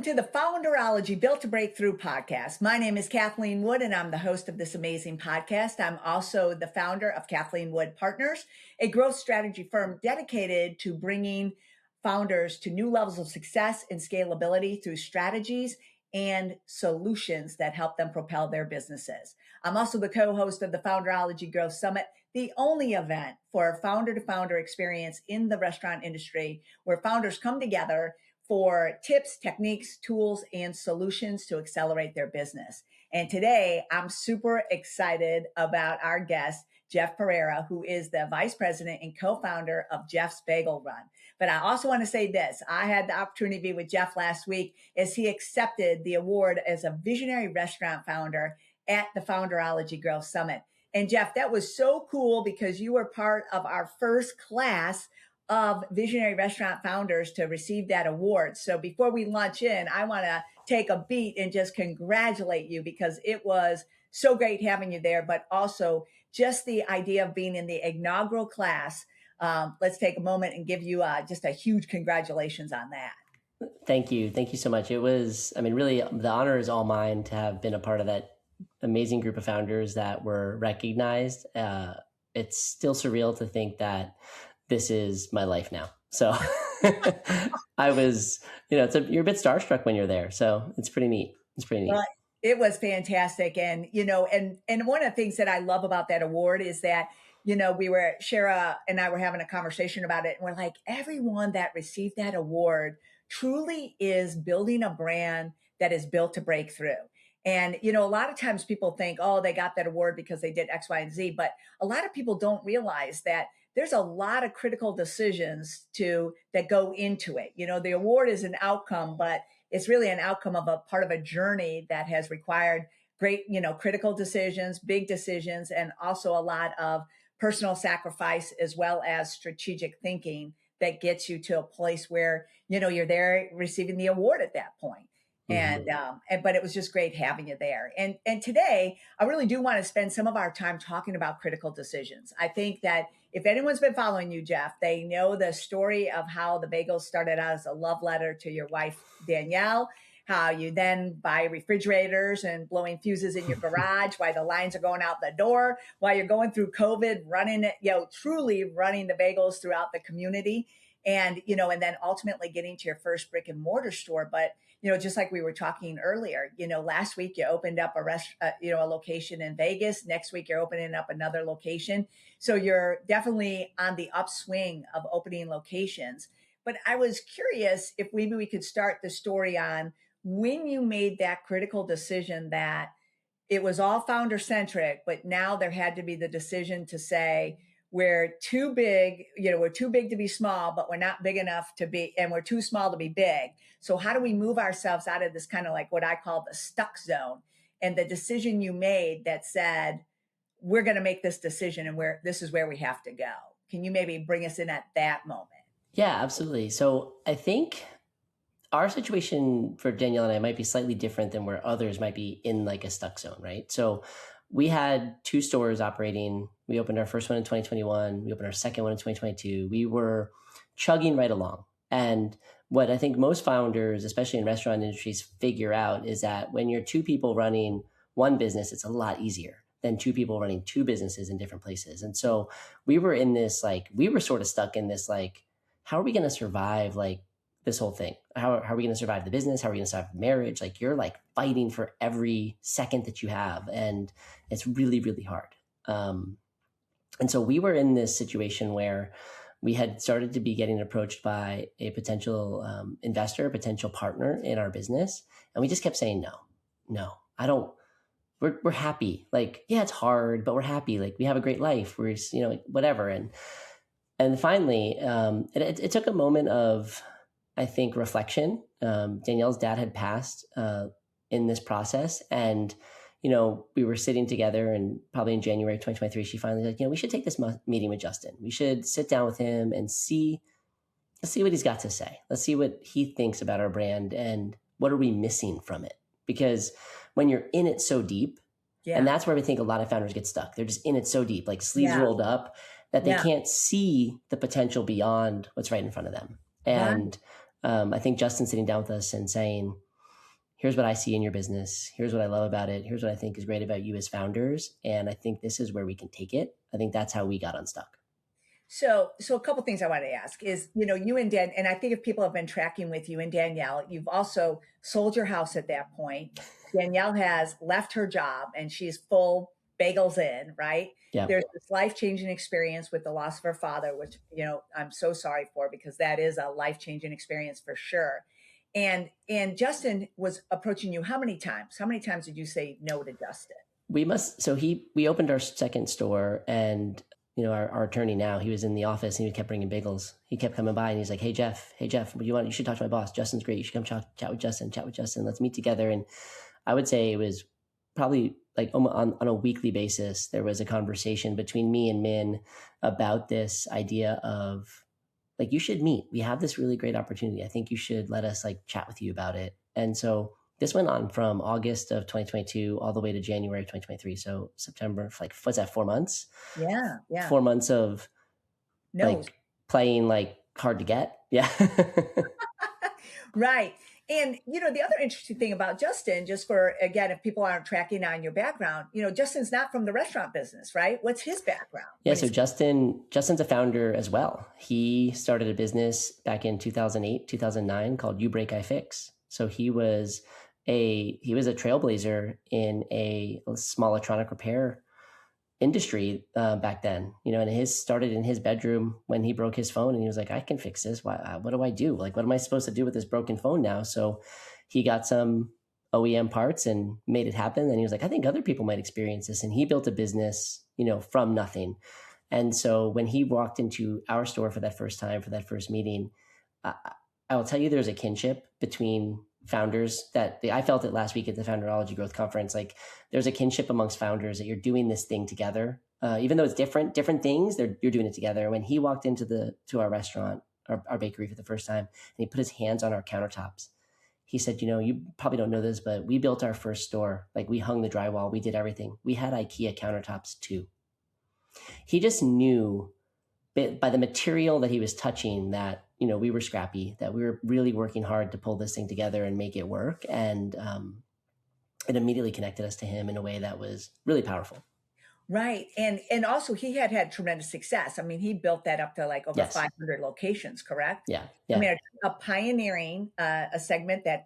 Welcome to the Founderology Built to Breakthrough podcast. My name is Kathleen Wood, and I'm the host of this amazing podcast. I'm also the founder of Kathleen Wood Partners, a growth strategy firm dedicated to bringing founders to new levels of success and scalability through strategies and solutions that help them propel their businesses. I'm also the co-host of the Founderology Growth Summit, the only event for founder-to-founder experience in the restaurant industry where founders come together for tips, techniques, tools, and solutions to accelerate their business. And today, I'm super excited about our guest, Jeff Perera, who is the vice president and co-founder of Jeff's Bagel Run. But I also want to say this. I had the opportunity to be with Jeff last week as he accepted the award as a visionary restaurant founder at the Founderology Growth Summit. And Jeff, that was so cool because you were part of our first class of visionary restaurant founders to receive that award. So before we launch in, I want to take a beat and just congratulate you because it was so great having you there, but also just the idea of being in the inaugural class. Let's take a moment and give you just a huge congratulations on that. Thank you. Thank you so much. It was, really, the honor is all mine to have been a part of that amazing group of founders that were recognized. It's still surreal to think that this is my life now. So I was, you're a bit starstruck when you're there. So it's pretty neat. Well, it was fantastic. And, and one of the things that I love about that award is that, Shara and I were having a conversation about it. And we're like, everyone that received that award truly is building a brand that is built to break through. And, a lot of times people think, oh, they got that award because they did X, Y, and Z. But a lot of people don't realize that there's a lot of critical decisions that go into it. The award is an outcome, but it's really an outcome of a part of a journey that has required great, critical decisions, big decisions, and also a lot of personal sacrifice as well as strategic thinking that gets you to a place where, you're there receiving the award at that point. But it was just great having you there. And today, I really do want to spend some of our time talking about critical decisions. I think that if anyone's been following you, Jeff, they know the story of how the bagels started out as a love letter to your wife, Danielle, how you then buy refrigerators and blowing fuses in your garage while the lines are going out the door, while you're going through COVID, truly running the bagels throughout the community. And, and then ultimately getting to your first brick and mortar store. But, just like we were talking earlier, last week you opened up a location in Vegas. Next week, you're opening up another location. So you're definitely on the upswing of opening locations. But I was curious if maybe we could start the story on when you made that critical decision that it was all founder centric, but now there had to be the decision to say, we're too big, we're too big to be small, but we're not big enough to be, and we're too small to be big. So how do we move ourselves out of this kind of like what I call the stuck zone? And the decision you made that said, we're going to make this decision and this is where we have to go. Can you maybe bring us in at that moment? Yeah, absolutely. So I think our situation for Danielle and I might be slightly different than where others might be in like a stuck zone, right? So we had 2 stores operating. We opened our first one in 2021. We opened our second one in 2022. We were chugging right along. And what I think most founders, especially in restaurant industries, figure out is that when you're 2 people running one business, it's a lot easier than 2 people running 2 businesses in different places. And so we were in this, we were sort of stuck in this, how are we going to survive this whole thing? How are we going to survive the business? How are we going to survive marriage? You're fighting for every second that you have. And it's really, really hard. And so we were in this situation where we had started to be getting approached by a potential investor, a potential partner in our business. And we just kept saying, no, I don't, we're happy. Yeah, it's hard, but we're happy. We have a great life. We're, whatever. And finally, it took a moment of, I think, reflection. Danielle's dad had passed in this process. And, we were sitting together and probably in January 2023, she finally said, we should take this meeting with Justin. We should sit down with him and let's see what he's got to say. Let's see what he thinks about our brand and what are we missing from it? Because when you're in it so deep, and that's where we think a lot of founders get stuck. They're just in it so deep, sleeves rolled up, that they can't see the potential beyond what's right in front of them. And I think Justin sitting down with us and saying, here's what I see in your business. Here's what I love about it. Here's what I think is great about you as founders. And I think this is where we can take it. I think that's how we got unstuck. So a couple things I want to ask is, you and Dan, and I think if people have been tracking with you and Danielle, you've also sold your house at that point. Danielle has left her job and she's full bagels in, right? Yeah. There's this life-changing experience with the loss of her father, which, I'm so sorry for, because that is a life-changing experience for sure. And Justin was approaching you how many times? How many times did you say no to Justin? We opened our second store, and our attorney now, he was in the office and he kept bringing bagels. He kept coming by and he's like, hey Jeff, what do you want? You should talk to my boss. Justin's great. You should come chat with Justin. Let's meet together. And I would say it was probably like on a weekly basis, there was a conversation between me and Min about this idea of like, you should meet. We have this really great opportunity. I think you should let us like chat with you about it. And so this went on from August of 2022 all the way to January of 2023. So September, like, what's that, 4 months? Yeah. 4 months of No. like playing like hard to get. Yeah. Right. And, the other interesting thing about Justin, just for, again, if people aren't tracking on your background, Justin's not from the restaurant business, right? What's his background? Yeah. So Justin's a founder as well. He started a business back in 2008, 2009 called You Break, I Fix. So he was a trailblazer in a small electronic repair industry back then, and his started in his bedroom when he broke his phone, and he was like, I can fix this. What do I do? Like, what am I supposed to do with this broken phone now? So he got some OEM parts and made it happen. And he was like, I think other people might experience this. And he built a business, from nothing. And so when he walked into our store for that first time, for that first meeting, I will tell you, there's a kinship between founders that I felt it last week at the Founderology Growth Conference. Like, there's a kinship amongst founders that you're doing this thing together, even though it's different things. You're doing it together. When he walked into our restaurant, our bakery for the first time, and he put his hands on our countertops, he said, you probably don't know this, but we built our first store. Like, we hung the drywall, we did everything. We had IKEA countertops too. He just knew by the material that he was touching that, we were scrappy, that we were really working hard to pull this thing together and make it work. And it immediately connected us to him in a way that was really powerful. Right. And also he had tremendous success. I mean, he built that up to like over 500 locations, correct? Yeah. I mean, a pioneering a segment that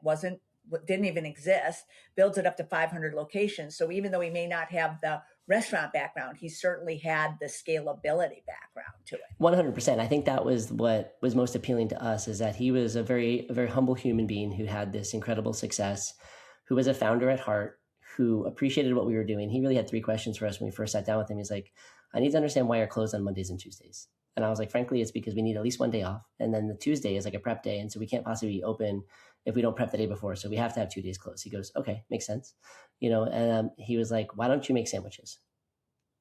didn't even exist, builds it up to 500 locations. So even though he may not have the restaurant background, he certainly had the scalability background to it. 100%. I think that was what was most appealing to us, is that he was a very humble human being who had this incredible success, who was a founder at heart, who appreciated what we were doing. He really had 3 questions for us when we first sat down with him. He's like, I need to understand why you're closed on Mondays and Tuesdays. And I was like, frankly, it's because we need at least one day off. And then the Tuesday is like a prep day. And so we can't possibly be open if we don't prep the day before. So we have to have 2 days closed. He goes, okay, makes sense. And he was like, why don't you make sandwiches?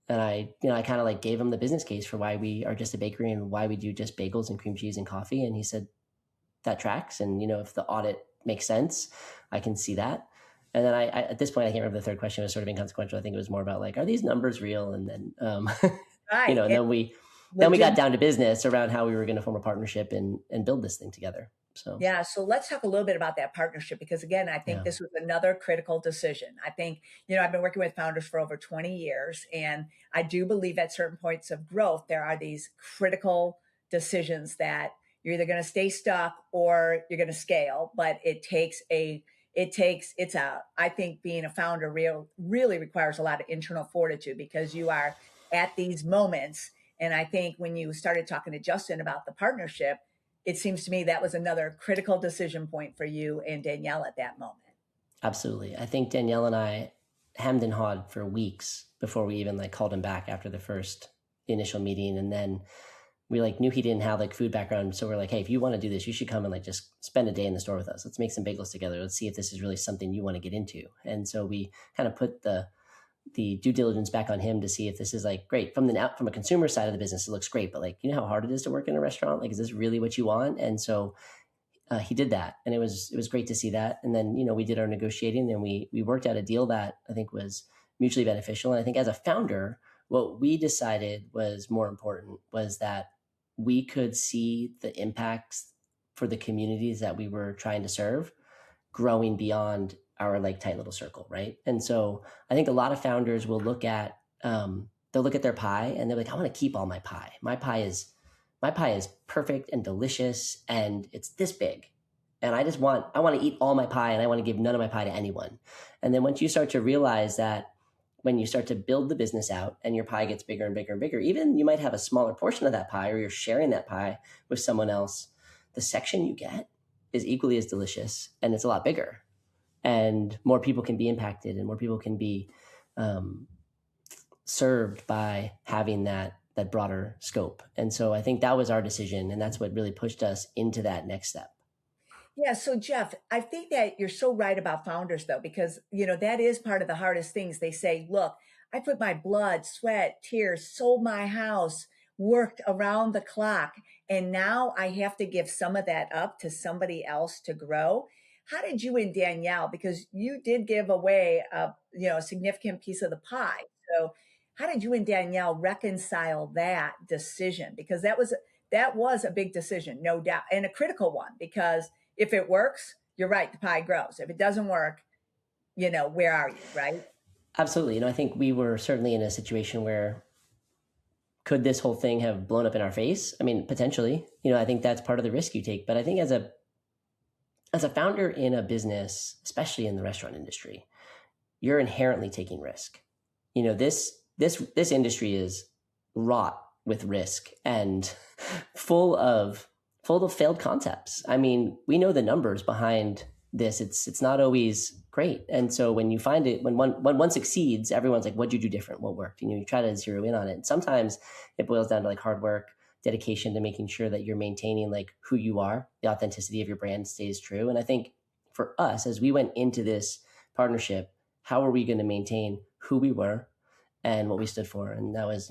And I kind of like gave him the business case for why we are just a bakery and why we do just bagels and cream cheese and coffee. And he said, that tracks. And, if the audit makes sense, I can see that. And then I at this point, I can't remember, the third question was sort of inconsequential. I think it was more about like, are these numbers real? And then, right. And then we got down to business around how we were going to form a partnership and build this thing together. So yeah, so let's talk a little bit about that partnership, because again, I think this was another critical decision. I think, I've been working with founders for over 20 years, and I do believe at certain points of growth, there are these critical decisions that you're either going to stay stuck or you're going to scale, but I think being a founder really requires a lot of internal fortitude, because you are at these moments. And I think when you started talking to Justin about the partnership, it seems to me that was another critical decision point for you and Danielle at that moment. Absolutely. I think Danielle and I hemmed and hawed for weeks before we even like called him back after the first initial meeting. And then we like knew he didn't have like food background. So we're like, hey, if you want to do this, you should come and like just spend a day in the store with us. Let's make some bagels together. Let's see if this is really something you want to get into. And so we kind of put the due diligence back on him to see if this is like great from a consumer side of the business. It looks great, but like, how hard it is to work in a restaurant. Like, is this really what you want? And so he did that, and it was great to see that. And then, we did our negotiating, and we worked out a deal that I think was mutually beneficial. And I think as a founder, what we decided was more important was that we could see the impacts for the communities that we were trying to serve growing beyond our like tight little circle, right? And so I think a lot of founders will look at they'll look at their pie and they're like, I want to keep all my pie. My pie is perfect and delicious and it's this big. And I want to eat all my pie and I want to give none of my pie to anyone. And then once you start to realize that when you start to build the business out and your pie gets bigger and bigger and bigger, even you might have a smaller portion of that pie or you're sharing that pie with someone else, the section you get is equally as delicious and it's a lot bigger and more people can be impacted and more people can be served by having that broader scope. And so I think that was our decision and that's what really pushed us into that next step. Yeah. So, Jeff, I think that you're so right about founders, though, because, that is part of the hardest things. They say, look, I put my blood, sweat, tears, sold my house, worked around the clock, and now I have to give some of that up to somebody else to grow. How did you and Danielle, because you did give away a significant piece of the pie. So how did you and Danielle reconcile that decision? Because that was a big decision, no doubt, and a critical one, because if it works, you're right, the pie grows. If it doesn't work, where are you, right? Absolutely. I think we were certainly in a situation where could this whole thing have blown up in our face? I mean, potentially. I think that's part of the risk you take. But I think as a founder in a business, especially in the restaurant industry, you're inherently taking risk. This industry is wrought with risk and full of failed concepts. I mean, we know the numbers behind this. It's not always great. And so when you find it, when one succeeds, everyone's like, what'd you do different? What worked? You try to zero in on it. And sometimes it boils down to like hard work, dedication to making sure that you're maintaining like who you are, the authenticity of your brand stays true. And I think for us, as we went into this partnership, how are we going to maintain who we were and what we stood for? And that was,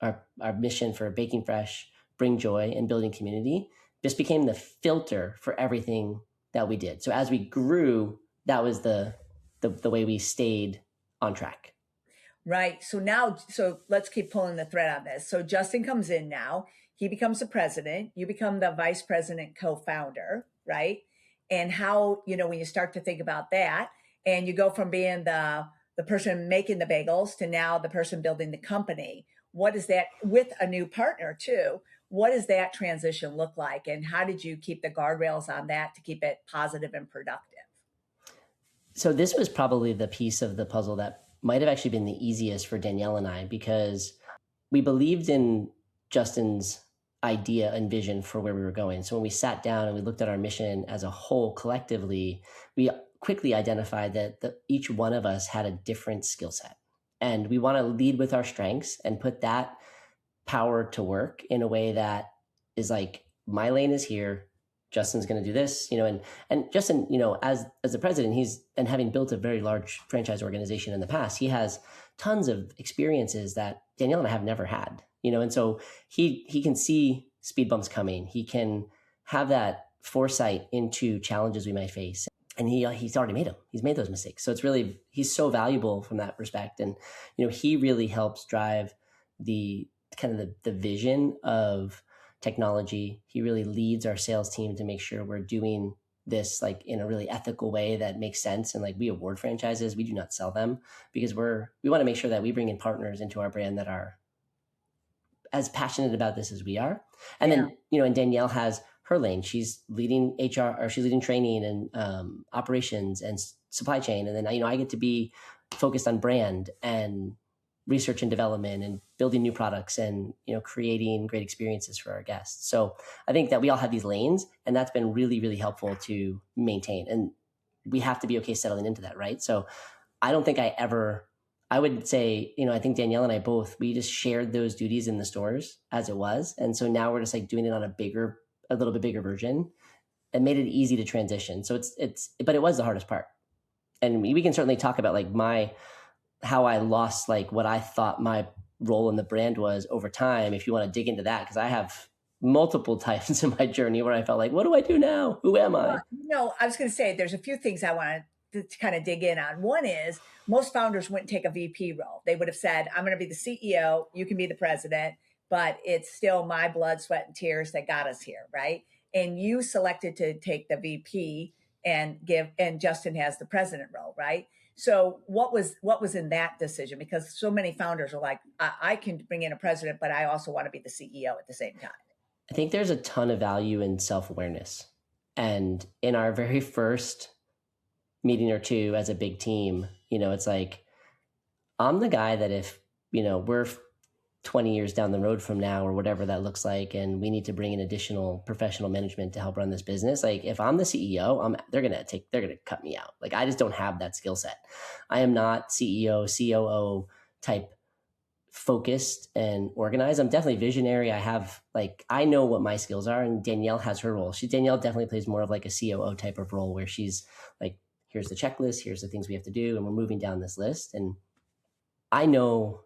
our mission for Baking Fresh, bring joy and building community, just became the filter for everything that we did. So as we grew, that was the way we stayed on track. Right. So let's keep pulling the thread on this. So Justin comes in now, he becomes the president, you become the vice president co-founder, right? And how, when you start to think about that and you go from being the person making the bagels to now the person building the company, what is that with a new partner too? What does that transition look like? And how did you keep the guardrails on that to keep it positive and productive? So this was probably the piece of the puzzle that might have actually been the easiest for Danielle and I, because we believed in Justin's idea and vision for where we were going. So when we sat down and we looked at our mission as a whole collectively, we quickly identified that each one of us had a different skill set. And we want to lead with our strengths and put that power to work in a way that is like, my lane is here, Justin's going to do this, and Justin, as the president, and having built a very large franchise organization in the past, he has tons of experiences that Danielle and I have never had, and so he can see speed bumps coming. He can have that foresight into challenges we might face. And he's already made them. He's made those mistakes. So he's so valuable from that respect. And, he really helps drive the kind of the vision of technology. He really leads our sales team to make sure we're doing this like in a really ethical way that makes sense. And like, we award franchises, we do not sell them, because we want to make sure that we bring in partners into our brand that are as passionate about this as we are. And then, and Danielle has her lane. She's leading HR, or she's leading training and operations and supply chain. And then, I get to be focused on brand and research and development and building new products and, creating great experiences for our guests. So I think that we all have these lanes, and that's been really, really helpful to maintain. And we have to be okay settling into that, right? So I don't think I would say, I think Danielle and I both, we just shared those duties in the stores as it was. And so now we're just like doing it on a little bit bigger version, and made it easy to transition. So but it was the hardest part. And we can certainly talk about like how I lost like what I thought my role in the brand was over time, if you want to dig into that, because I have multiple times in my journey where I felt like, what do I do now? Who am I? I was going to say there's a few things I wanted to kind of dig in on. One is most founders wouldn't take a VP role. They would have said, I'm going to be the CEO, you can be the president, but it's still my blood, sweat, and tears that got us here, right? And you selected to take the VP and Justin has the president role, right? So what was in that decision? Because so many founders are like, I can bring in a president, but I also want to be the CEO at the same time. I think there's a ton of value in self-awareness. And in our very first meeting or two as a big team, it's like, I'm the guy that if, we're 20 years down the road from now or whatever that looks like, and we need to bring in additional professional management to help run this business, like if I'm the CEO, they're going to cut me out. Like I just don't have that skill set. I am not CEO, COO type focused and organized. I'm definitely visionary. I know what my skills are, and Danielle has her role. Danielle definitely plays more of like a COO type of role where she's like, here's the checklist, here's the things we have to do, and we're moving down this list. And I know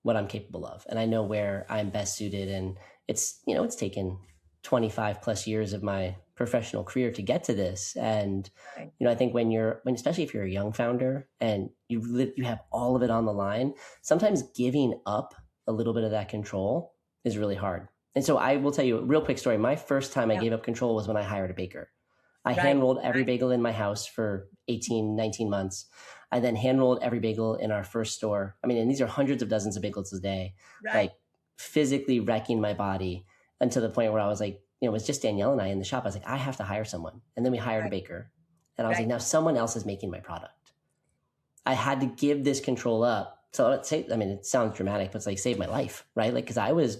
what I'm capable of, and I know where I'm best suited. And it's taken 25 plus years of my professional career to get to this. And, Right. I think especially if you're a young founder and you have all of it on the line, sometimes giving up a little bit of that control is really hard. And so I will tell you a real quick story. My first time I gave up control was when I hired a baker. I hand rolled every bagel in my house for 18, 19 months. I then hand rolled every bagel in our first store. I mean, and these are hundreds of dozens of bagels a day, like physically wrecking my body until the point where I was like, it was just Danielle and I in the shop. I was like, I have to hire someone. And then we hired a baker. And I was like, now someone else is making my product. I had to give this control up. So let's say, it sounds dramatic, but it's like save my life, right? Like, because I was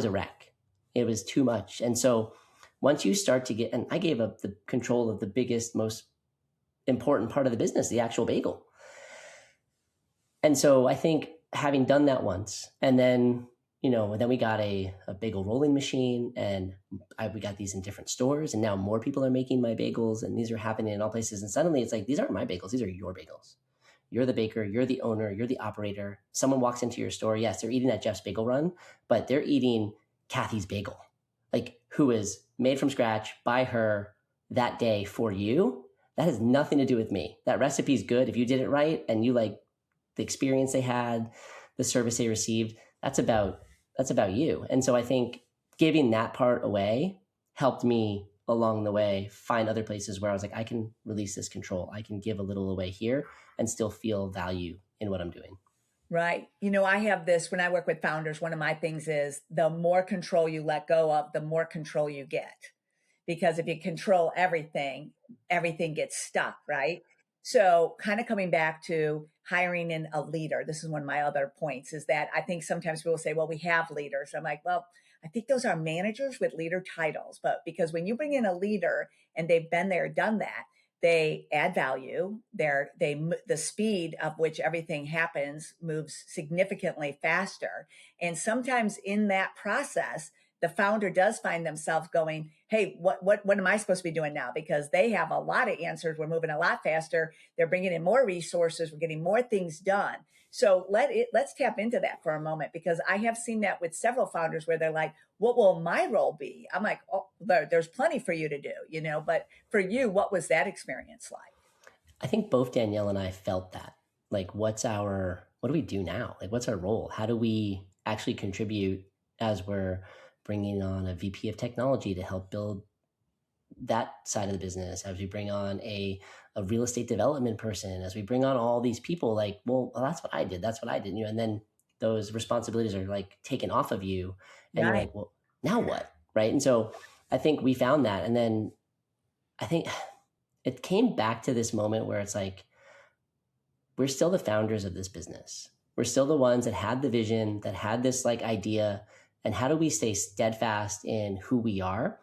a wreck. It was too much. And so once you start to and I gave up the control of the biggest, most important part of the business, the actual bagel. And so I think having done that once, and then, then we got a bagel rolling machine, and we got these in different stores, and now more people are making my bagels, and these are happening in all places. And suddenly it's like, these aren't my bagels. These are your bagels. You're the baker, you're the owner, you're the operator. Someone walks into your store. Yes, they're eating at Jeff's Bagel Run, but they're eating Kathy's bagel, like who is made from scratch by her that day for you. That has nothing to do with me. That recipe is good if you did it right and you like the experience they had, the service they received. That's about you. And so I think giving that part away helped me along the way find other places where I was like, I can release this control. I can give a little away here and still feel value in what I'm doing. Right. I have this when I work with founders. One of my things is the more control you let go of, the more control you get. Because if you control everything gets stuck, right? So kind of coming back to hiring in a leader. This is one of my other points, is that I think sometimes people say, well, we have leaders. I'm like, well, I think those are managers with leader titles. But because when you bring in a leader and they've been there, done that, they add value. The speed of which everything happens moves significantly faster. And sometimes in that process, the founder does find themselves going, hey, what am I supposed to be doing now? Because they have a lot of answers. We're moving a lot faster. They're bringing in more resources. We're getting more things done. So let's tap into that for a moment, because I have seen that with several founders where they're like, what will my role be? I'm like, oh, there's plenty for you to do, but for you, what was that experience like? I think both Danielle and I felt that. Like, what do we do now? Like, what's our role? How do we actually contribute as we're bringing on a VP of technology to help build that side of the business, as we bring on a real estate development person, as we bring on all these people, like, well, that's what I did. And then those responsibilities are like taken off of you, and you're like, well, now what? Right. And so I think we found that. And then I think it came back to this moment where it's like, we're still the founders of this business. We're still the ones that had the vision, that had this like idea. And how do we stay steadfast in who we are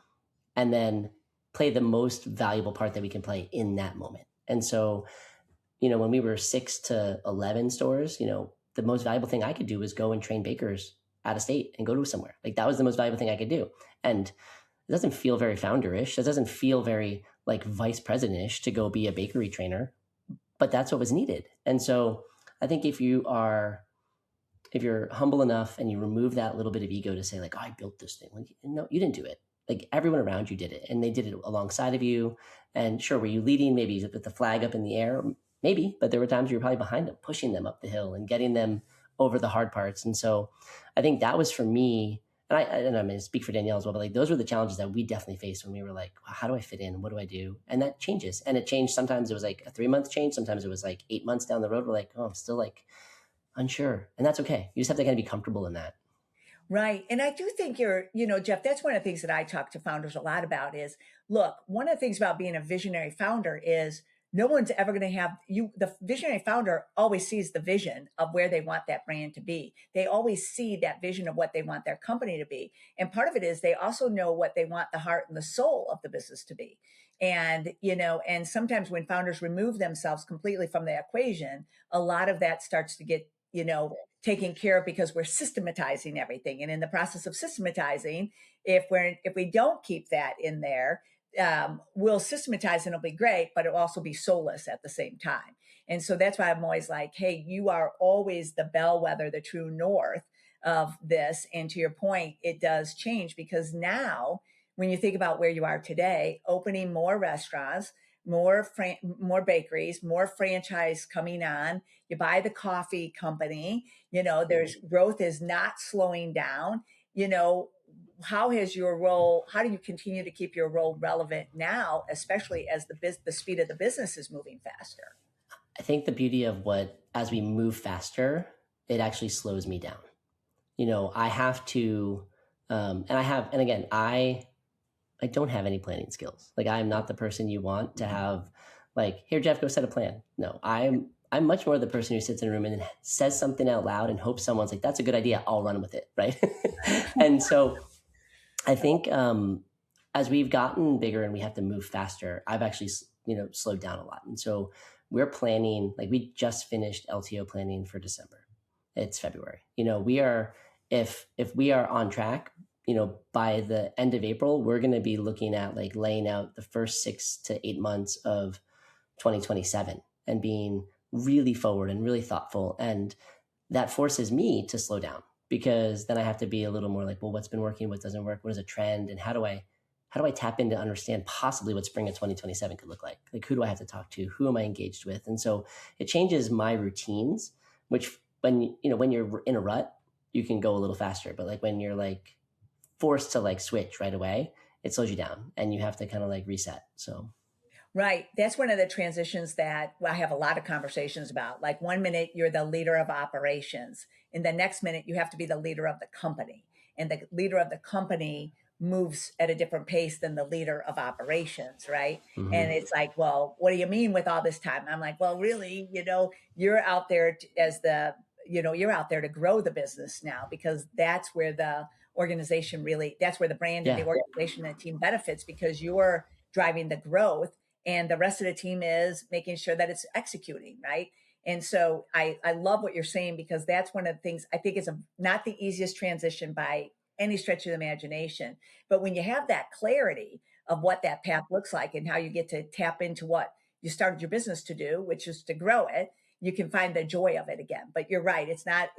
and then play the most valuable part that we can play in that moment? And so, when we were 6 to 11 stores, the most valuable thing I could do was go and train bakers out of state and go to somewhere. Like, that was the most valuable thing I could do. And it doesn't feel very founderish. It doesn't feel very like vice president-ish to go be a bakery trainer, but that's what was needed. And so I think if you're humble enough and you remove that little bit of ego to say like, oh, I built this thing. Like, no, you didn't do it. Like, everyone around you did it, and they did it alongside of you. And sure, were you leading maybe with the flag up in the air? Maybe, but there were times you were probably behind them, pushing them up the hill and getting them over the hard parts. And so I think that was for me and I'm going to speak for Danielle as well, but like those were the challenges that we definitely faced when we were like, how do I fit in? What do I do? And that changes. And it changed. Sometimes it was like a 3-month change. Sometimes it was like 8 months down the road. We're like, oh, I'm still like unsure. And that's okay. You just have to kind of be comfortable in that. Right. And I do think Jeff, that's one of the things that I talk to founders a lot about is look, one of the things about being a visionary founder is no one's ever going to have you. The visionary founder always sees the vision of where they want that brand to be. They always see that vision of what they want their company to be. And part of it is they also know what they want the heart and the soul of the business to be. And sometimes when founders remove themselves completely from the equation, a lot of that starts to get, taken care of because we're systematizing everything. And in the process of systematizing, if we don't keep that in there, we'll systematize and it'll be great, but it'll also be soulless at the same time. And so that's why I'm always like, hey, you are always the bellwether, the true north of this. And to your point, it does change because now when you think about where you are today, opening more restaurants, more bakeries, more franchise coming on, you buy the coffee company, there's growth is not slowing down. How do you continue to keep your role relevant now, especially as the speed of the business is moving faster? I think the beauty of as we move faster, it actually slows me down. I have to, and again, I don't have any planning skills. Like I'm not the person you want to have like, here, Jeff, go set a plan. No, I'm much more the person who sits in a room and says something out loud and hopes someone's like, that's a good idea. I'll run with it. Right. And so I think as we've gotten bigger and we have to move faster, I've actually, slowed down a lot. And so we're planning, like we just finished LTO planning for December. It's February. If we are on track, by the end of April, we're going to be looking at like laying out the first 6 to 8 months of 2027 and being really forward and really thoughtful. And that forces me to slow down because then I have to be a little more like, well, what's been working, what doesn't work, what is a trend, and how do I tap in to understand possibly what spring of 2027 could look like? Like, who do I have to talk to? Who am I engaged with? And so it changes my routines, which when you're in a rut, you can go a little faster. But like when you're like forced to like switch right away, it slows you down and you have to kind of like reset. So. Right. That's one of the transitions that I have a lot of conversations about. Like 1 minute you're the leader of operations. In the next minute, you have to be the leader of the company. And the leader of the company moves at a different pace than the leader of operations, right? Mm-hmm. And it's like, well, what do you mean with all this time? I'm like, well, really, you're out there you're out there to grow the business now because that's where the organization that's where the brand and the organization and the team benefits because you're driving the growth and the rest of the team is making sure that it's executing, right? And so I love what you're saying because that's one of the things I think is not the easiest transition by any stretch of the imagination. But when you have that clarity of what that path looks like and how you get to tap into what you started your business to do, which is to grow it, you can find the joy of it again. But you're right, it's not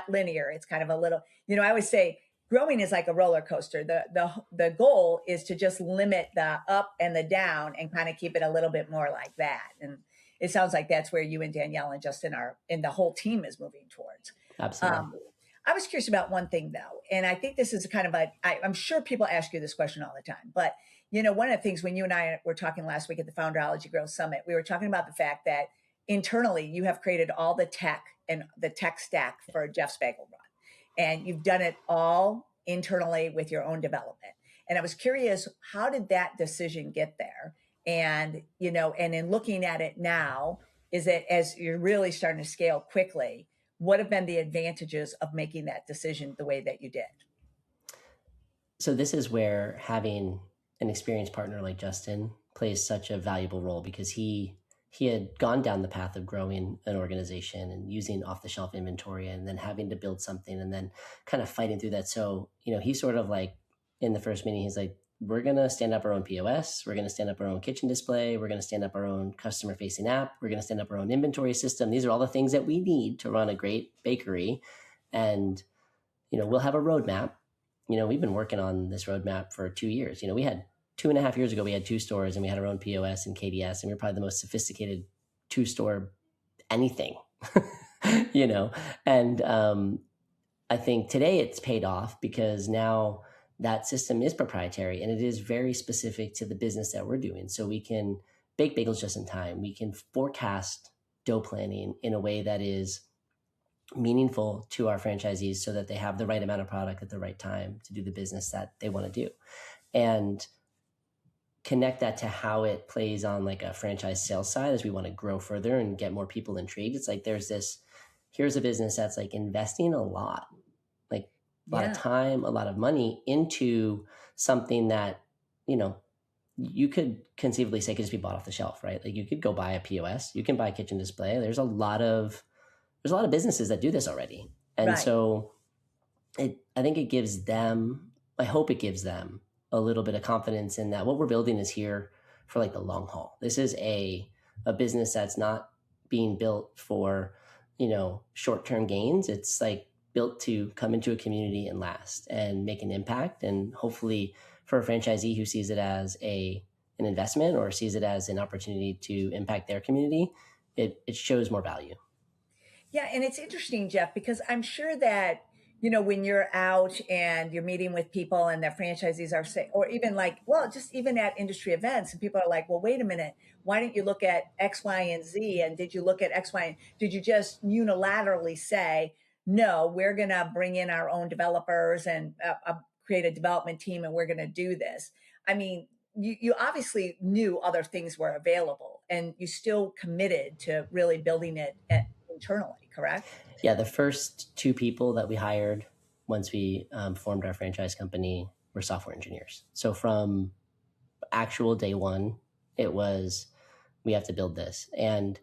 linear. It's kind of a little, I always say growing is like a roller coaster. The goal is to just limit the up and the down and kind of keep it a little bit more like that. And it sounds like that's where you and Danielle and Justin are, and the whole team is moving towards. Absolutely. I was curious about one thing though, and I think this is kind of I'm sure people ask you this question all the time, but one of the things when you and I were talking last week at the Founderology Growth Summit, we were talking about the fact that internally you have created all the tech and the tech stack for Jeff's Bagel Run. And you've done it all internally with your own development. And I was curious, how did that decision get there? And, and in looking at it now, is it as you're really starting to scale quickly, what have been the advantages of making that decision the way that you did? So this is where having an experienced partner like Justin plays such a valuable role because he had gone down the path of growing an organization and using off-the-shelf inventory and then having to build something and then kind of fighting through that. So, he's sort of like in the first meeting, he's like, we're going to stand up our own POS. We're going to stand up our own kitchen display. We're going to stand up our own customer-facing app. We're going to stand up our own inventory system. These are all the things that we need to run a great bakery. And, we'll have a roadmap. We've been working on this roadmap for 2 years. We had 2.5 years ago, we had 2 stores and we had our own POS and KDS, and we were probably the most sophisticated 2-store anything, and I think today it's paid off because now that system is proprietary and it is very specific to the business that we're doing. So we can bake bagels just in time. We can forecast dough planning in a way that is meaningful to our franchisees so that they have the right amount of product at the right time to do the business that they want to do. And connect that to how it plays on like a franchise sales side as we want to grow further and get more people intrigued. It's like here's a business that's like investing a lot, like a lot of time, a lot of money into something that, you could conceivably say could just be bought off the shelf, right? Like you could go buy a POS, you can buy a kitchen display. There's a lot of businesses that do this already. And so I think it gives them, I hope it gives them a little bit of confidence in that what we're building is here for like the long haul. This is a business that's not being built for, short-term gains. It's like built to come into a community and last and make an impact. And hopefully for a franchisee who sees it as an investment or sees it as an opportunity to impact their community, it shows more value. Yeah. And it's interesting, Jeff, because I'm sure that, when you're out and you're meeting with people and their franchisees are saying, or even like, well, just even at industry events, and people are like, well, wait a minute, why didn't you look at X, Y, and Z? And did you look at X, Y, and did you just unilaterally say, no, we're going to bring in our own developers and create a development team and we're going to do this? I mean, you obviously knew other things were available and you still committed to really building it internally, correct? Yeah, the first two people that we hired once we formed our franchise company were software engineers. So from actual day one, it was, we have to build this. And,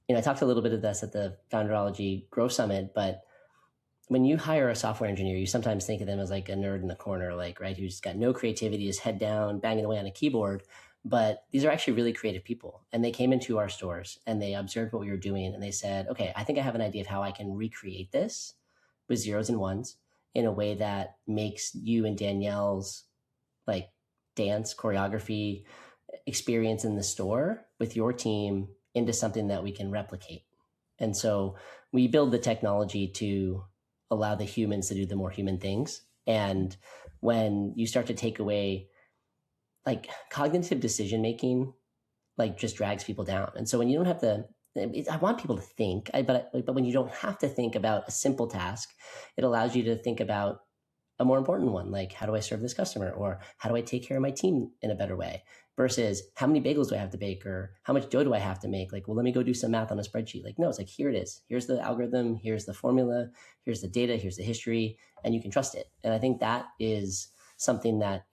I talked a little bit of this at the Founderology Growth Summit, but when you hire a software engineer, you sometimes think of them as like a nerd in the corner, like, right, who's got no creativity, his head down, banging away on a keyboard. But these are actually really creative people. And they came into our stores and they observed what we were doing. And they said, okay, I think I have an idea of how I can recreate this with zeros and ones in a way that makes you and Danielle's like dance choreography experience in the store with your team into something that we can replicate. And so we build the technology to allow the humans to do the more human things. And when you start to take away like cognitive decision making, like just drags people down. And so when you don't have to, I want people to think, but when you don't have to think about a simple task, it allows you to think about a more important one, like how do I serve this customer, or how do I take care of my team in a better way, versus how many bagels do I have to bake, or how much dough do I have to make? Like, well, let me go do some math on a spreadsheet. Like, no, it's like, here it is. Here's the algorithm. Here's the formula. Here's the data. Here's the history, and you can trust it. And I think that is something that,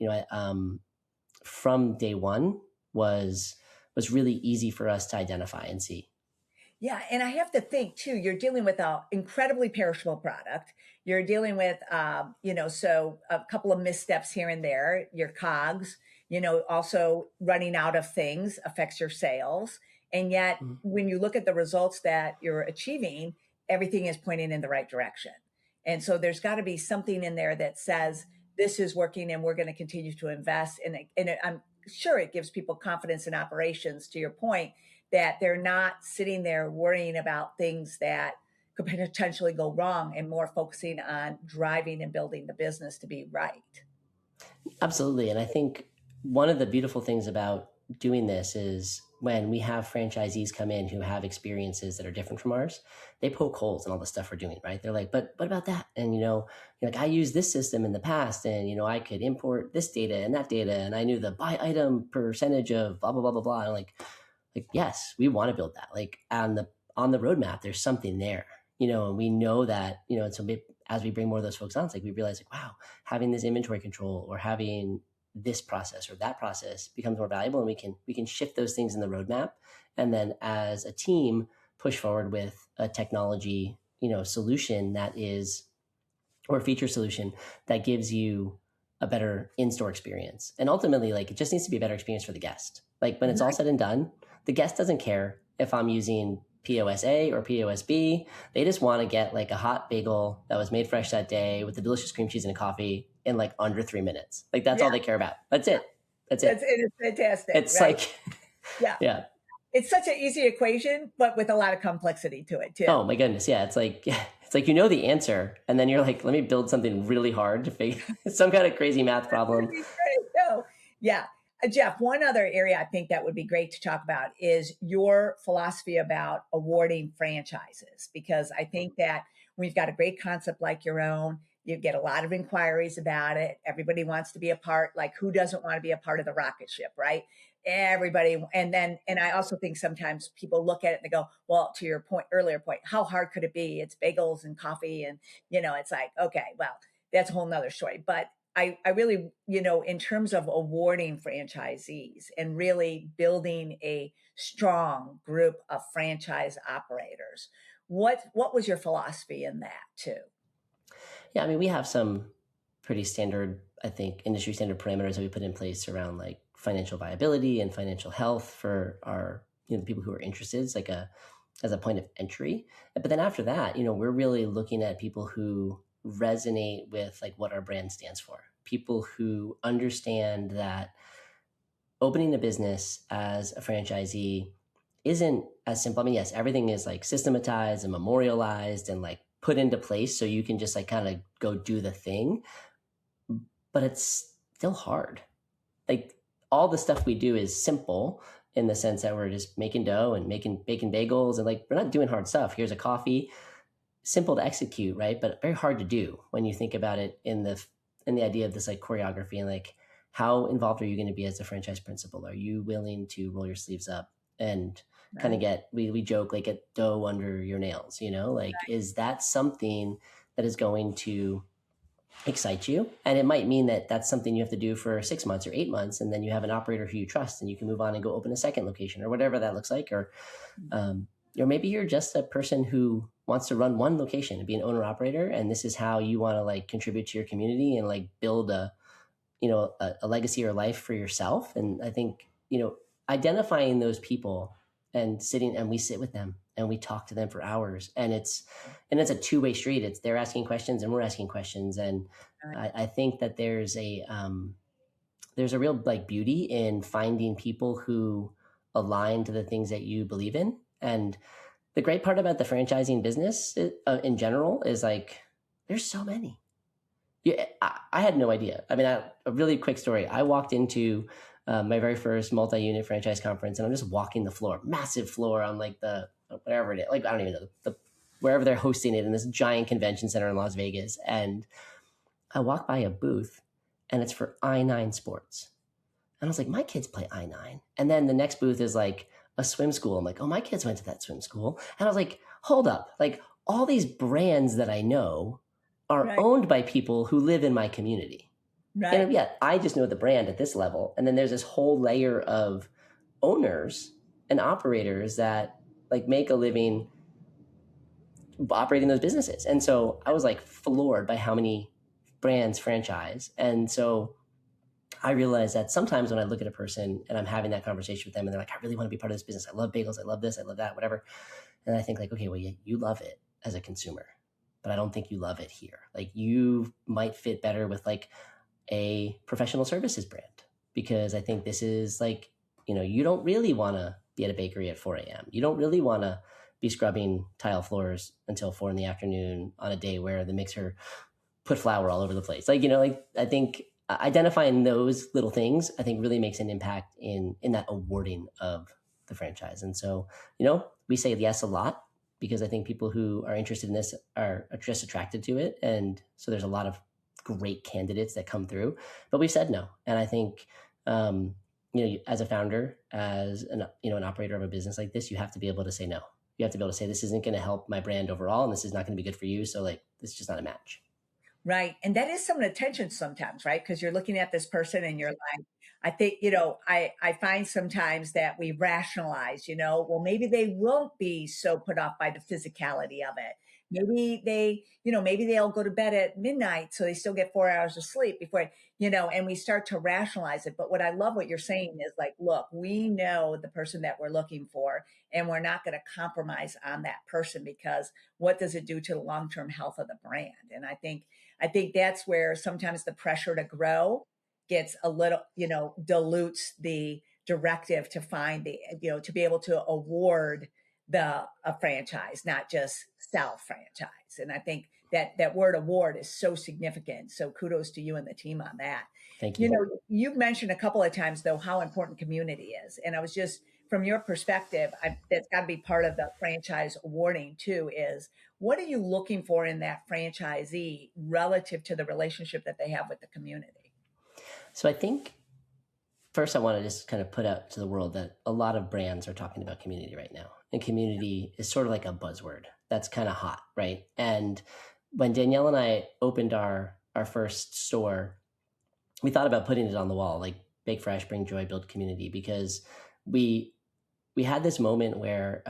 from day one was really easy for us to identify and see. Yeah. And I have to think too, you're dealing with an incredibly perishable product. You're dealing with, so a couple of missteps here and there, your COGS, also running out of things affects your sales. And yet when you look at the results that you're achieving, everything is pointing in the right direction. And so there's got to be something in there that says, this is working and we're going to continue to invest in it. And I'm sure it gives people confidence in operations, to your point, that they're not sitting there worrying about things that could potentially go wrong and more focusing on driving and building the business to be right. Absolutely. And I think one of the beautiful things about doing this is when we have franchisees come in who have experiences that are different from ours, they poke holes in all the stuff we're doing, right? They're like, but what about that? And, like I used this system in the past and, I could import this data and that data. And I knew the by item percentage of blah, blah, blah, blah, blah. And like, yes, we want to build that. Like on the roadmap, there's something there, and we know that, and so as we bring more of those folks on, it's like we realize like, wow, having this inventory control or having this process or that process becomes more valuable, and we can shift those things in the roadmap, and then as a team push forward with a technology solution that is, or a feature solution that gives you a better in-store experience. And ultimately, like it just needs to be a better experience for the guest. Like when it's all said and done, the guest doesn't care if I'm using POS A or POS B. They just want to get like a hot bagel that was made fresh that day with the delicious cream cheese and a coffee in like under 3 minutes. Like that's all they care about. That's it. That's it. It is fantastic. It's right? like, yeah. yeah. it's such an easy equation, but with a lot of complexity to it too. Oh my goodness, yeah. It's like it's like you know the answer, and then you're like, let me build something really hard to figure some kind of crazy math That would problem. be great. No, yeah. Jeff, one other area I think that would be great to talk about is your philosophy about awarding franchises, because I think that we've got a great concept like your own. You get a lot of inquiries about it. Everybody wants to be a part. Like, who doesn't want to be a part of the rocket ship, right? Everybody. And I also think sometimes people look at it and they go, well, to your point, earlier point, how hard could it be? It's bagels and coffee. And, it's like, okay, well, that's a whole nother story. But I really, in terms of awarding franchisees and really building a strong group of franchise operators, what was your philosophy in that too? Yeah, I mean, we have some pretty standard, I think, industry standard parameters that we put in place around like financial viability and financial health for our, the people who are interested. It's like as a point of entry. But then after that, we're really looking at people who resonate with like what our brand stands for. People who understand that opening a business as a franchisee isn't as simple. I mean, yes, everything is like systematized and memorialized and like put into place so you can just like kind of go do the thing, but it's still hard. Like all the stuff we do is simple in the sense that we're just making dough and making bacon bagels and like we're not doing hard stuff. Here's a coffee, simple to execute, right? But very hard to do when you think about it in the idea of this like choreography and like how involved are you going to be as a franchise principal? Are you willing to roll your sleeves up and kind of Right. get we joke like get dough under your nails, like is that something that is going to excite you? And it might mean that that's something you have to do for 6 months or 8 months, and then you have an operator who you trust and you can move on and go open a second location or whatever that looks like. Um, or maybe you're just a person who wants to run one location and be an owner operator, and this is how you want to like contribute to your community and like build a legacy or life for yourself. And I think identifying those people and sitting and we sit with them and we talk to them for hours, and it's a two-way street. It's they're asking questions and we're asking questions, and Right. I think that there's a real like beauty in finding people who align to the things that you believe in. And the great part about the franchising business in general is like there's so many. Yeah, I had no idea. I mean, a really quick story. I walked into my very first multi-unit franchise conference, and I'm just walking the floor, massive floor on like the whatever it is, like I don't even know the wherever they're hosting it in this giant convention center in Las Vegas. And I walk by a booth, and it's for I-9 Sports. And I was like, my kids play I-9. And then the next booth is like a swim school. I'm like, oh, my kids went to that swim school. And I was like, hold up. Like all these brands that I know are Right. owned by people who live in my community. Right. And yeah, I just know the brand at this level. And then there's this whole layer of owners and operators that like make a living operating those businesses. And so I was like floored by how many brands franchise. And so I realize that sometimes when I look at a person and I'm having that conversation with them and they're like, I really want to be part of this business. I love bagels. I love this. I love that, whatever. And I think like, okay, well, yeah, you love it as a consumer, but I don't think you love it here. Like you might fit better with like a professional services brand, because I think this is like, you don't really want to be at a bakery at 4 a.m. You don't really want to be scrubbing tile floors until 4 in the afternoon on a day where the mixer put flour all over the place. Like, like I think identifying those little things, I think really makes an impact in that awarding of the franchise. And so, we say yes a lot because I think people who are interested in this are just attracted to it. And so there's a lot of great candidates that come through, but we've said no. And I think, as a founder, as an operator of a business like this, you have to be able to say no. You have to be able to say, this isn't going to help my brand overall, and this is not going to be good for you. So like, this is just not a match. Right. And that is some of the tension sometimes, right? Because you're looking at this person and you're like, I think, I find sometimes that we rationalize, well, maybe they won't be so put off by the physicality of it. Maybe they'll go to bed at midnight so they still get 4 hours of sleep before, and we start to rationalize it. But what I love what you're saying is like, look, we know the person that we're looking for, and we're not going to compromise on that person, because what does it do to the long-term health of the brand? And I think that's where sometimes the pressure to grow gets a little, dilutes directive to find to be able to award a franchise, not just sell franchise. And I think that word award is so significant. So kudos to you and the team on that. Thank you. You've mentioned a couple of times though how important community is, and I was just from your perspective, that's got to be part of the franchise awarding too. Is what are you looking for in that franchisee relative to the relationship that they have with the community? So I think first I want to just kind of put out to the world that a lot of brands are talking about community right now. And community is sort of like a buzzword that's kind of hot, right? And when Danielle and I opened our first store, we thought about putting it on the wall, like bake fresh, bring joy, build community, because we had this moment where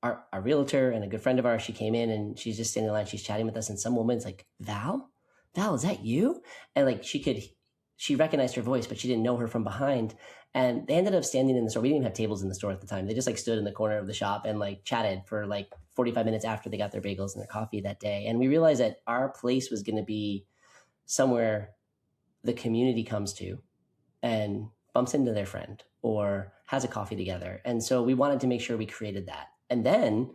our realtor and a good friend of ours, she came in and she's just standing in line, she's chatting with us, and some woman's like, Val, is that you? And like she recognized her voice, but she didn't know her from behind. And they ended up standing in the store. We didn't even have tables in the store at the time. They just like stood in the corner of the shop and like chatted for like 45 minutes after they got their bagels and their coffee that day. And we realized that our place was going to be somewhere the community comes to and bumps into their friend or has a coffee together. And so we wanted to make sure we created that. And then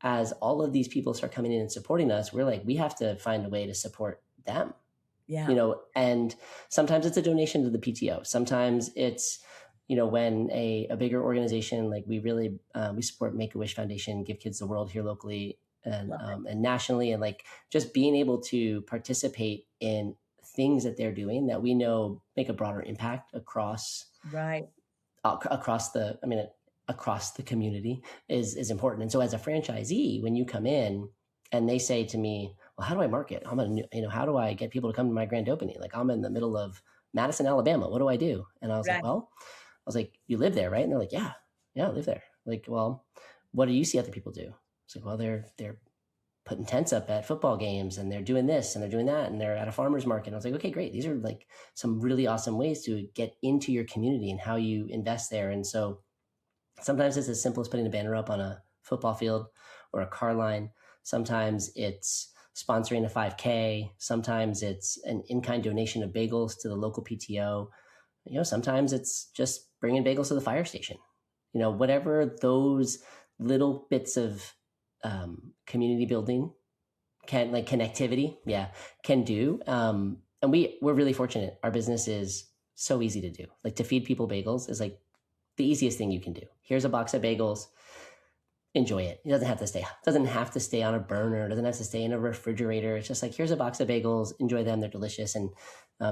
as all of these people start coming in and supporting us, we're like, we have to find a way to support them. Yeah. And sometimes it's a donation to the PTO. Sometimes it's, when a bigger organization, like we really, we support Make-A-Wish Foundation, Give Kids the World here locally and nationally. And like just being able to participate in things that they're doing that we know make a broader impact across the community is important. And so as a franchisee, when you come in and they say to me, well, how do I market? How do I get people to come to my grand opening? Like I'm in the middle of Madison, Alabama. What do I do? And I was like, you live there, right? And they're like, yeah, I live there. Like, well, what do you see other people do? It's like, well, they're putting tents up at football games and they're doing this and they're doing that and they're at a farmer's market. And I was like, okay, great. These are like some really awesome ways to get into your community and how you invest there. And so sometimes it's as simple as putting a banner up on a football field or a car line. Sometimes it's sponsoring a 5K. Sometimes it's an in-kind donation of bagels to the local PTO. Sometimes it's just bringing bagels to the fire station. Whatever those little bits of community building can, like connectivity, can do. And we're really fortunate. Our business is so easy to do. Like to feed people bagels is like the easiest thing you can do. Here's a box of bagels. Enjoy it. It doesn't have to stay on a burner. It doesn't have to stay in a refrigerator. It's just like, here's a box of bagels. Enjoy them. They're delicious. And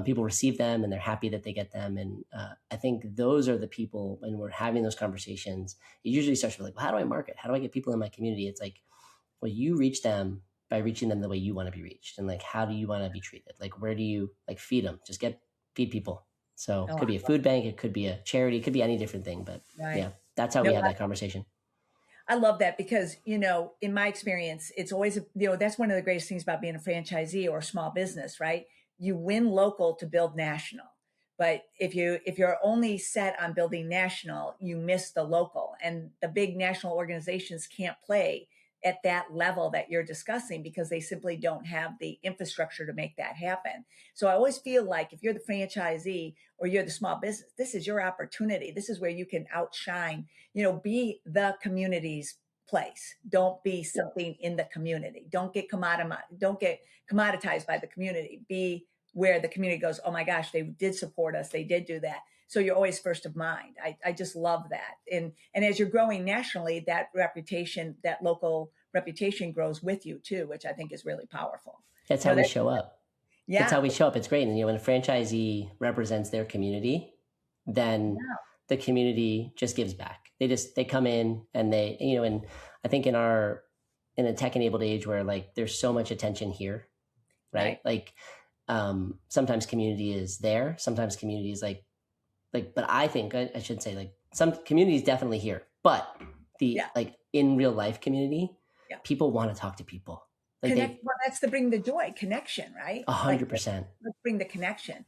people receive them and they're happy that they get them. And I think those are the people, when we're having those conversations, it usually starts with like, well, how do I market? How do I get people in my community? It's like, well, you reach them by reaching them the way you want to be reached. And like, how do you want to be treated? Like, where do you like feed them? Just feed people. So it could be a food bank. It could be a charity. It could be any different thing. But yeah, that's how we have that conversation. I love that because, in my experience, it's always, that's one of the greatest things about being a franchisee or a small business, right? You win local to build national. But if you're only set on building national, you miss the local, and the big national organizations can't play at that level that you're discussing because they simply don't have the infrastructure to make that happen. So I always feel like if you're the franchisee or you're the small business, this is your opportunity. This is where you can outshine, be the community's place. Don't be something in the community. Don't get commoditized by the community. Be where the community goes, oh my gosh, they did support us. They did do that. So you're always first of mind. I just love that. And as you're growing nationally, that reputation, that local reputation grows with you too, which I think is really powerful. That's how we show up. Yeah. That's how we show up. It's great. And when a franchisee represents their community, then the community just gives back. They come in and they, and I think in a tech enabled age where like there's so much attention here, right? Like sometimes community is there. Sometimes community is like, but I think I should say like some community is definitely here, but like in real life community, people want to talk to people. Like that's to bring the joy, connection, right? 100%. Let's bring the connection.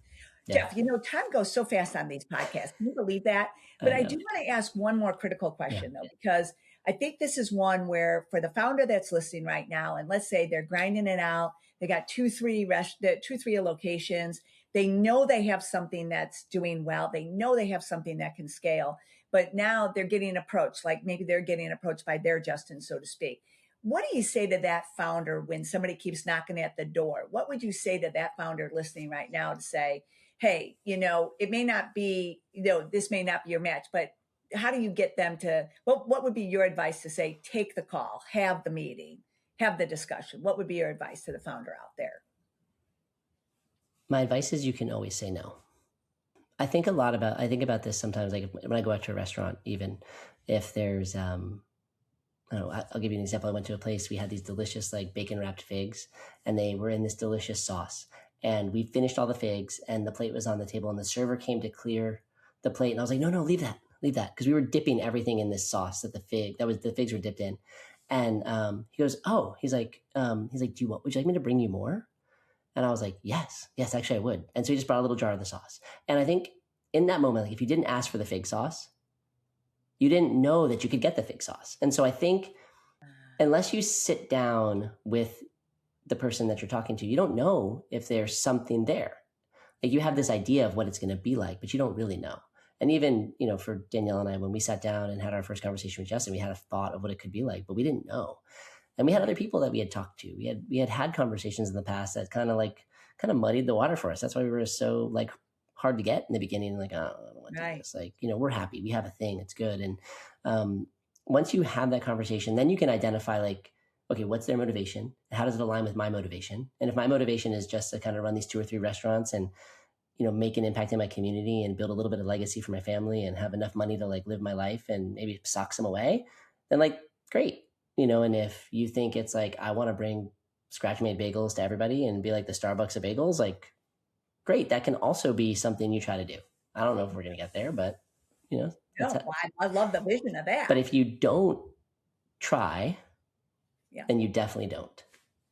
Jeff, time goes so fast on these podcasts. Can you believe that? But I do want to ask one more critical question though, because I think this is one where for the founder that's listening right now, and let's say they're grinding it out, they got 2-3 locations, They know they have something that's doing well. They know they have something that can scale, but now they're getting approached, like maybe they're getting approached by their Justin, so to speak. What do you say to that founder when somebody keeps knocking at the door? What would you say to that founder listening right now to say, hey, it may not be, this may not be your match, but how do you get them to, what would be your advice to say, take the call, have the meeting, have the discussion? What would be your advice to the founder out there? My advice is you can always say no. I think about this sometimes, like when I go out to a restaurant, even if there's, I don't know, I'll give you an example. I went to a place, we had these delicious like bacon wrapped figs, and they were in this delicious sauce. And we finished all the figs, and the plate was on the table, and the server came to clear the plate. And I was like, no, leave that. Because we were dipping everything in this sauce that the figs were dipped in. And he goes, oh, he's like, would you like me to bring you more? And I was like, yes, actually I would. And so he just brought a little jar of the sauce. And I think in that moment, like if you didn't ask for the fig sauce, you didn't know that you could get the fig sauce. And so I think unless you sit down with the person that you're talking to, you don't know if there's something there. Like you have this idea of what it's going to be like, but you don't really know. And even, for Danielle and I, when we sat down and had our first conversation with Justin, we had a thought of what it could be like, but we didn't know. And we had other people that we had talked to. We had conversations in the past that kind of muddied the water for us. That's why we were so like hard to get in the beginning. Like, oh, I don't want to do this. Like, we're happy. We have a thing. It's good. And once you have that conversation, then you can identify like, okay, what's their motivation? How does it align with my motivation? And if my motivation is just to kind of run these 2 or 3 restaurants and, make an impact in my community and build a little bit of legacy for my family and have enough money to like live my life and maybe sock some away, then like, great. And if you think it's like, I want to bring scratch made bagels to everybody and be like the Starbucks of bagels, like, great. That can also be something you try to do. I don't know if we're going to get there, but I love the vision of that. But if you don't try, then you definitely don't.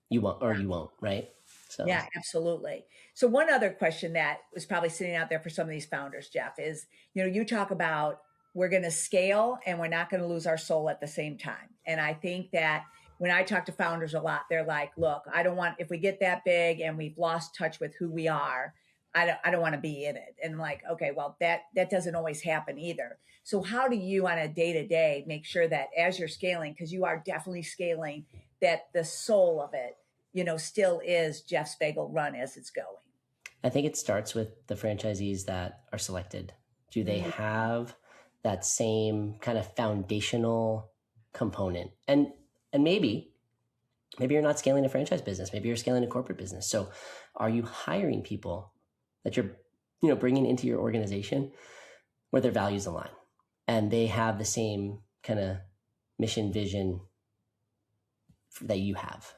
You won't, or you won't, right? So yeah, absolutely. So one other question that was probably sitting out there for some of these founders, Jeff, is, you talk about we're going to scale and we're not going to lose our soul at the same time. And I think that when I talk to founders a lot, they're like, look, I don't want, if we get that big and we've lost touch with who we are, I don't want to be in it. And like, okay, well, that doesn't always happen either. So how do you on a day-to-day make sure that as you're scaling, because you are definitely scaling, that the soul of it, still is Jeff's Bagel Run as it's going? I think it starts with the franchisees that are selected. Do they have that same kind of foundational component? And maybe you're not scaling a franchise business. Maybe you're scaling a corporate business. So are you hiring people that you're bringing into your organization where their values align and they have the same kind of mission vision that you have?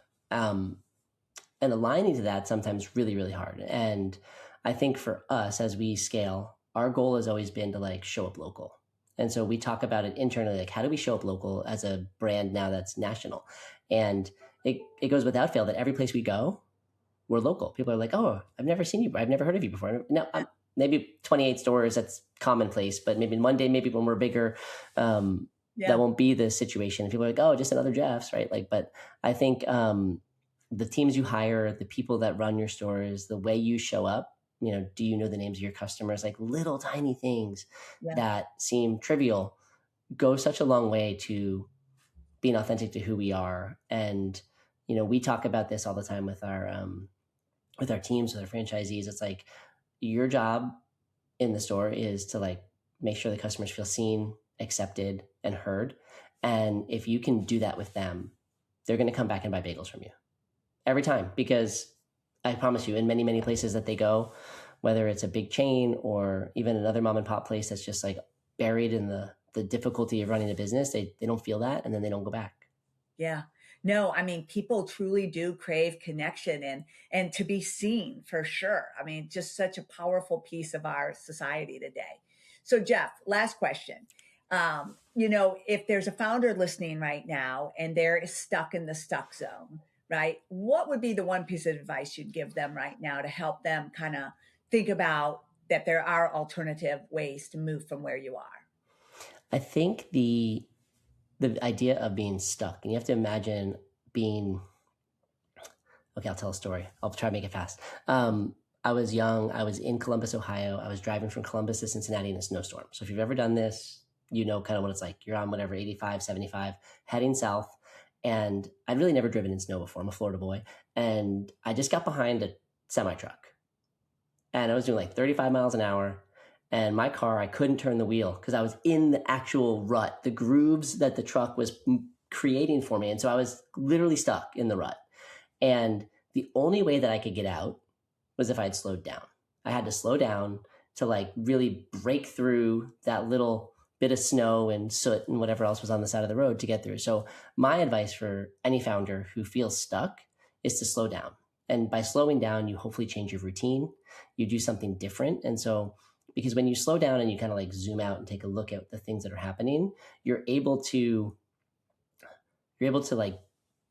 And aligning to that sometimes really, really hard. And I think for us, as we scale, our goal has always been to like show up local. And so we talk about it internally, like how do we show up local as a brand now that's national? And it goes without fail that every place we go, we're local. People are like, oh, I've never seen you. I've never heard of you before. No, maybe 28 stores, that's commonplace, but maybe one day, maybe when we're bigger, that won't be the situation. And people are like, oh, just another Jeff's, right? Like, but I think the teams you hire, the people that run your stores, the way you show up, do you know the names of your customers? Like little tiny things that seem trivial go such a long way to being authentic to who we are. And, we talk about this all the time with our teams, with our franchisees. It's like your job in the store is to like make sure the customers feel seen, accepted, and heard. And if you can do that with them, they're going to come back and buy bagels from you every time, because I promise you in many, many places that they go, whether it's a big chain or even another mom and pop place that's just like buried in the difficulty of running a business, they don't feel that, and then they don't go back. Yeah. No, I mean, people truly do crave connection and to be seen, for sure. I mean, just such a powerful piece of our society today. So Jeff, last question. If there's a founder listening right now and they're stuck in the stuck zone, right? What would be the one piece of advice you'd give them right now to help them kind of think about that there are alternative ways to move from where you are? I think the idea of being stuck, and you have to imagine being, okay, I'll tell a story. I'll try to make it fast. I I was young. I was in Columbus, Ohio. I was driving from Columbus to Cincinnati in a snowstorm. So if you've ever done this, you know kind of what it's like. You're on whatever, 85, 75, heading south. And I'd really never driven in snow before. I'm a Florida boy. And I just got behind a semi truck. And I was doing like 35 miles an hour. And my car, I couldn't turn the wheel because I was in the actual rut, the grooves that the truck was creating for me. And so I was literally stuck in the rut. And the only way that I could get out was if I had slowed down. I had to slow down to like really break through that little bit of snow and soot and whatever else was on the side of the road to get through. So my advice for any founder who feels stuck is to slow down. And by slowing down, you hopefully change your routine. You do something different. And so because when you slow down and you kind of like zoom out and take a look at the things that are happening, you're able to like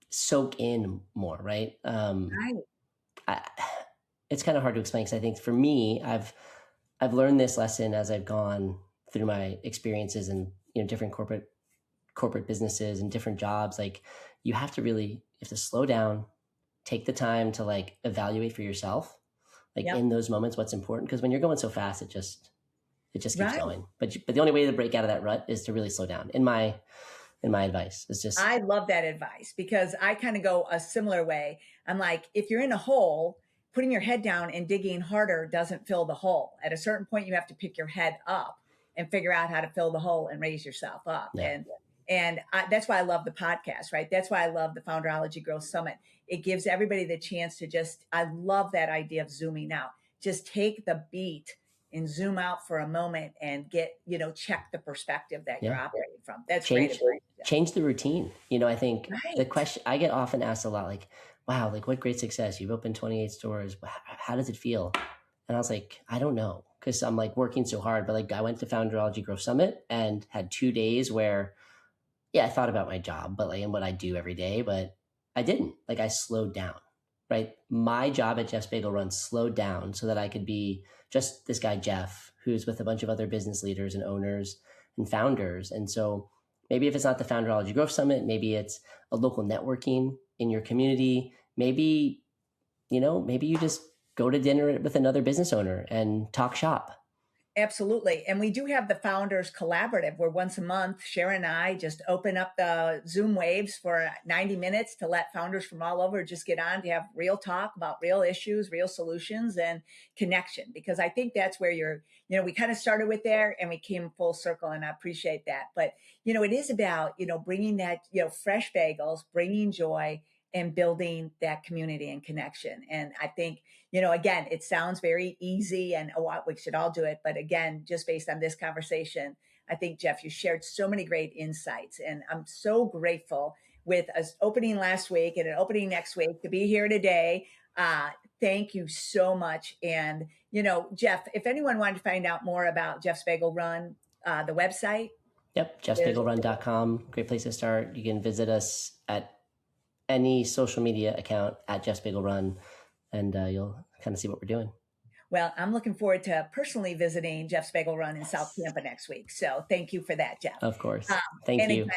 soak in more, right? Right. It's kind of hard to explain because I think for me, I've learned this lesson as I've gone through my experiences in different corporate businesses and different jobs. Like you have to slow down, take the time to like evaluate for yourself, like in those moments what's important, because when you're going so fast it just keeps going. But the only way to break out of that rut is to really slow down. In my advice is just, I love that advice because I kind of go a similar way. I'm like, if you're in a hole, putting your head down and digging harder doesn't fill the hole. At a certain point, you have to pick your head up and figure out how to fill the hole and raise yourself up. Yeah. And that's why I love the podcast, right? That's why I love the Founderology Growth Summit. It gives everybody the chance to I love that idea of zooming out. Just take the beat and zoom out for a moment and get, check the perspective that you're operating from. That's great. Change the routine. I think the question I get often asked a lot, like, wow, like what great success. You've opened 28 stores. How does it feel? And I was like, I don't know. Cause I'm like working so hard, but like I went to Founderology Growth Summit and had 2 days where, I thought about my job, but like, and what I do every day, but I didn't. Like I slowed down, right? My job at Jeff's Bagel Run slowed down so that I could be just this guy, Jeff, who's with a bunch of other business leaders and owners and founders. And so maybe if it's not the Founderology Growth Summit, maybe it's a local networking in your community. Maybe you just go to dinner with another business owner and talk shop. Absolutely. And we do have the Founders Collaborative where once a month, Sharon and I just open up the Zoom waves for 90 minutes to let founders from all over just get on to have real talk about real issues, real solutions, and connection. Because I think that's where we kind of started with there and we came full circle, and I appreciate that. But, it is about, bringing that, fresh bagels, bringing joy, and building that community and connection. And I think, again, it sounds very easy and we should all do it. But again, just based on this conversation, I think, Jeff, you shared so many great insights. And I'm so grateful with us opening last week and an opening next week to be here today. Thank you so much. And, Jeff, if anyone wanted to find out more about Jeff's Bagel Run, the website. Yep, jeffsbagelrun.com. Great place to start. You can visit us at any social media account at Jeff's Bagel Run, and you'll kind of see what we're doing. Well, I'm looking forward to personally visiting Jeff's Bagel Run in South Tampa next week. So thank you for that, Jeff. Of course. Thank you. Again,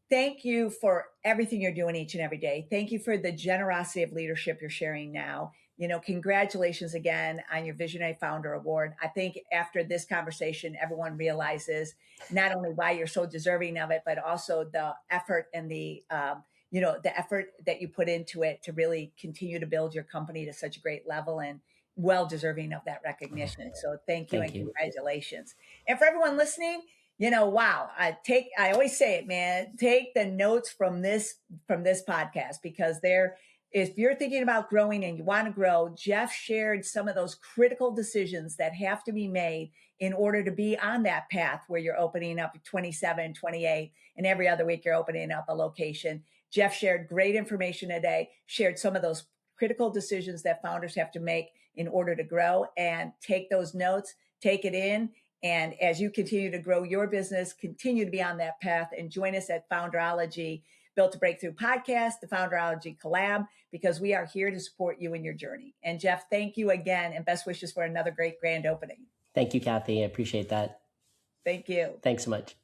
thank you for everything you're doing each and every day. Thank you for the generosity of leadership you're sharing now. Congratulations again on your Visionary Founder Award. I think after this conversation, everyone realizes not only why you're so deserving of it, but also the effort and the effort that you put into it to really continue to build your company to such a great level, and well deserving of that recognition. So thank you. Congratulations. And for everyone listening, wow, I always say it, man, take the notes from this podcast, because if you're thinking about growing and you want to grow, Jeff shared some of those critical decisions that have to be made in order to be on that path where you're opening up 27, 28, and every other week you're opening up a location. Jeff shared great information today, shared some of those critical decisions that founders have to make in order to grow, and take those notes, take it in. And as you continue to grow your business, continue to be on that path, and join us at Founderology Built to Breakthrough podcast, the Founderology Collab, because we are here to support you in your journey. And Jeff, thank you again, and best wishes for another great grand opening. Thank you, Kathy. I appreciate that. Thank you. Thanks so much.